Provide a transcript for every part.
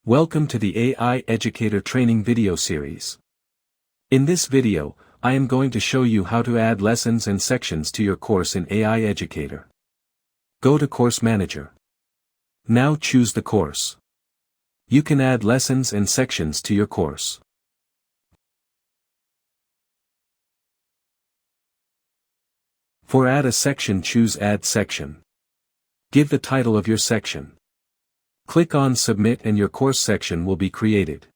Welcome to the AI Educator training video series. In this video, I am going to show you how to add lessons and sections to your course in AI Educator. Go to Course Manager. Now choose the course. You can add lessons and sections to your course. For add a section, choose Add Section. Give the title of your section. Click on Submit and your course section will be created.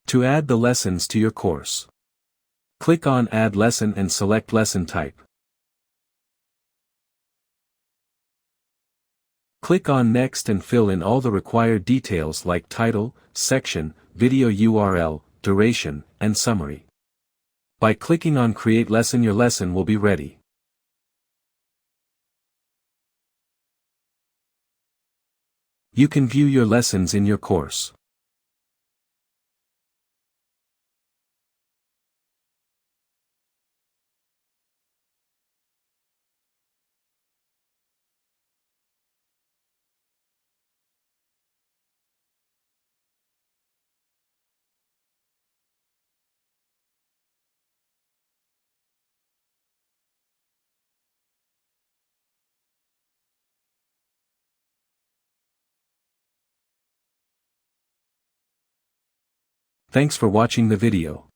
To add the lessons to your course, click on Add Lesson and select Lesson Type. Click on Next and fill in all the required details like title, section, video URL, duration, and summary. By clicking on Create Lesson, your lesson will be ready. You can view your lessons in your course. Thanks for watching the video.